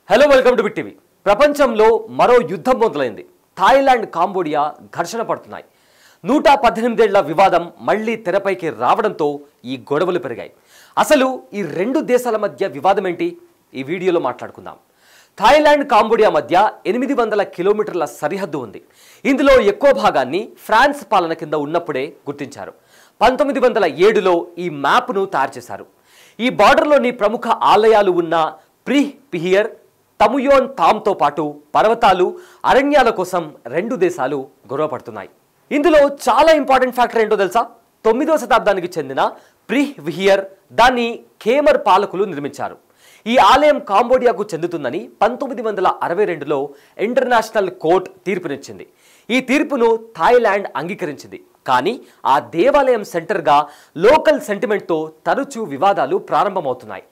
Hello welcome to big TV. ప్రపంచంలో మరో యుద్ధం మొదలైంది. థాయిలాండ్ కాంబోడియా ఘర్షణ పడుతున్నాయి. 118 ఏళ్ల వివాదం మళ్లీ తెరపైకి రావడంతో ఈ గొడవలు పెరిగాయి. అసలు ఈ రెండు దేశాల మధ్య వివాదం ఏంటి? ఈ వీడియోలో మాట్లాడుకుందాం. థాయిలాండ్ కాంబోడియా మధ్య 800 కిలోమీటర్ల సరిహద్దు ఉంది. ఇందులో ఎక్కువ భాగాన్ని ఫ్రాన్స్ పాలన కింద ఉన్నప్పుడే గుర్తించారు. 1907లో ఈ మ్యాప్ను తయారు చేశారు. ఈ బార్డర్లోని ప్రముఖ ఆలయాలు ఉన్న ప్రిహ్ పిహియర్, తముయోన్ తామ్తో పాటు పర్వతాలు, అరణ్యాల కోసం రెండు దేశాలు గొడవపడుతున్నాయి. ఇందులో చాలా ఇంపార్టెంట్ ఫ్యాక్టర్ ఏంటో తెలుసా? 9వ శతాబ్దానికి చెందిన ప్రిహ్ విహియర్ దాన్ని ఖేమర్ పాలకులు నిర్మించారు. ఈ ఆలయం కాంబోడియాకు చెందుతుందని 1962లో ఇంటర్నేషనల్ కోర్ట్ తీర్పునిచ్చింది. ఈ తీర్పును థాయిలాండ్ అంగీకరించింది. కానీ ఆ దేవాలయం సెంటర్గా లోకల్ సెంటిమెంట్తో తరచూ వివాదాలు ప్రారంభమవుతున్నాయి.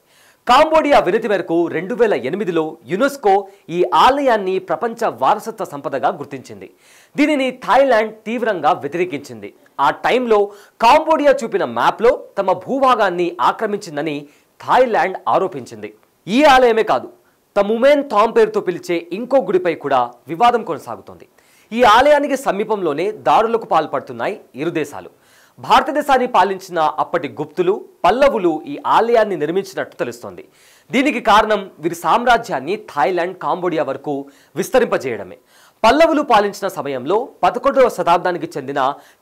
కాంబోడియా వినతి మేరకు 2008లో యునెస్కో ఈ ఆలయాన్ని ప్రపంచ వారసత్వ సంపదగా గుర్తించింది. దీనిని థాయిలాండ్ తీవ్రంగా వ్యతిరేకించింది. ఆ టైంలో కాంబోడియా చూపిన మ్యాప్లో తమ భూభాగాన్ని ఆక్రమించిందని థాయిలాండ్ ఆరోపించింది. ఈ ఆలయమే కాదు, తముమేన్ థామ్ పేరుతో పిలిచే ఇంకో గుడిపై కూడా వివాదం కొనసాగుతోంది. ఈ ఆలయానికి సమీపంలోనే దాడులకు పాల్పడుతున్నాయి ఇరు దేశాలు. భారతదేశాన్ని పాలించిన అప్పటి గుప్తులు, పల్లవులు ఈ ఆలయాన్ని నిర్మించినట్టు తెలుస్తోంది. దీనికి కారణం వీరి సామ్రాజ్యాన్ని థాయిలాండ్, కాంబోడియా వరకు విస్తరింపజేయడమే. పల్లవులు పాలించిన సమయంలో 11వ శతాబ్దానికి చెందిన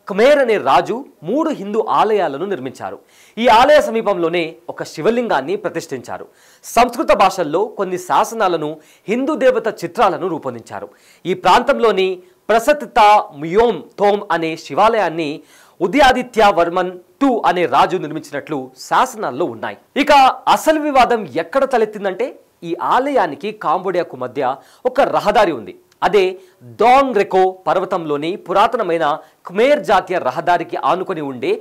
ఖమేర్ అనే రాజు 3 హిందూ ఆలయాలను నిర్మించారు. ఈ ఆలయ సమీపంలోనే ఒక శివలింగాన్ని ప్రతిష్ఠించారు. సంస్కృత భాషల్లో కొన్ని శాసనాలను, హిందూ దేవత చిత్రాలను రూపొందించారు. ఈ ప్రాంతంలోని ప్రసత్తా ముయోమ్ థోమ్ అనే శివాలయాన్ని ఉదయాదిత్య వర్మన్ II అనే రాజు నిర్మించినట్లు శాసనాల్లో ఉన్నాయి. ఇక అసలు వివాదం ఎక్కడ తలెత్తిందంటే, ఈ ఆలయానికి కాంబోడియాకు మధ్య ఒక రహదారి ఉంది. అదే డాంగ్ రెకో పర్వతంలోని పురాతనమైన ఖమేర్ జాతీయ రహదారికి ఆనుకొని ఉండే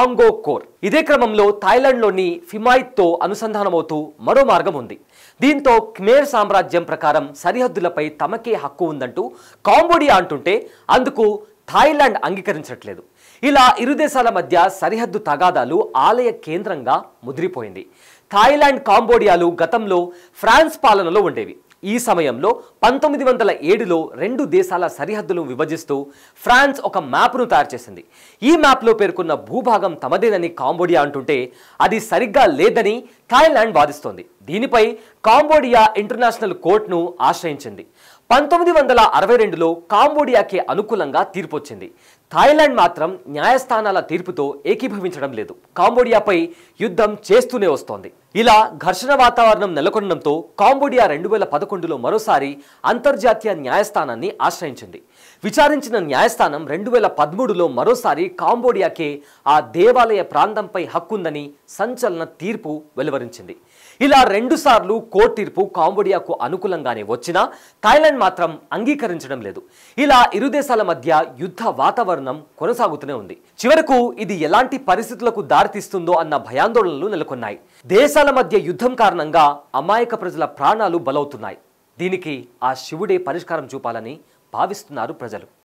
ఆంగో కోర్. ఇదే క్రమంలో థాయిలాండ్లోని ఫిమాయిత్తో అనుసంధానమవుతూ మరో మార్గం ఉంది. దీంతో ఖమేర్ సామ్రాజ్యం ప్రకారం సరిహద్దులపై తమకే హక్కు ఉందంటూ కాంబోడియా అంటుంటే అందుకు థాయిలాండ్ అంగీకరించట్లేదు. ఇలా ఇరు దేశాల మధ్య సరిహద్దు తగాదాలు ఆలయ కేంద్రంగా ముదిరిపోయింది. థాయిలాండ్, కాంబోడియాలు గతంలో ఫ్రాన్స్ పాలనలో ఉండేవి. ఈ సమయంలో 1907లో రెండు దేశాల సరిహద్దులను విభజిస్తూ ఫ్రాన్స్ ఒక మ్యాప్ను తయారు చేసింది. ఈ మ్యాప్లో పేర్కొన్న భూభాగం తమదేనని కాంబోడియా అంటుంటే అది సరిగ్గా లేదని థాయిలాండ్ వాదిస్తోంది. దీనిపై కాంబోడియా ఇంటర్నేషనల్ కోర్టును ఆశ్రయించింది. 1962లో కాంబోడియాకి అనుకూలంగా తీర్పు వచ్చింది. థాయిలాండ్ మాత్రం న్యాయస్థానాల తీర్పుతో ఏకీభవించడం లేదు. కాంబోడియాపై యుద్ధం చేస్తూనే వస్తోంది. ఇలా ఘర్షణ వాతావరణం నెలకొనడంతో కాంబోడియా 2011లో మరోసారి అంతర్జాతీయ న్యాయస్థానాన్ని ఆశ్రయించింది. విచారించిన న్యాయస్థానం 2013లో మరోసారి కాంబోడియాకే ఆ దేవాలయ ప్రాంతంపై హక్కుందని సంచలన తీర్పు వెలువరించింది. ఇలా 2 సార్లు కోర్టు తీర్పు కాంబోడియాకు అనుకూలంగానే వచ్చినా థాయిలాండ్ మాత్రం అంగీకరించడం లేదు. ఇలా ఇరు దేశాల మధ్య యుద్ధ వాతావరణం కొనసాగుతూనే ఉంది. చివరకు ఇది ఎలాంటి పరిస్థితులకు దారితీస్తుందో అన్న భయాందోళనలు నెలకొన్నాయి. దేశాల మధ్య యుద్ధం కారణంగా అమాయక ప్రజల ప్రాణాలు బలవుతున్నాయి. దీనికి ఆ శివుడే పరిష్కారం చూపాలని భావిస్తున్నారు ప్రజలు.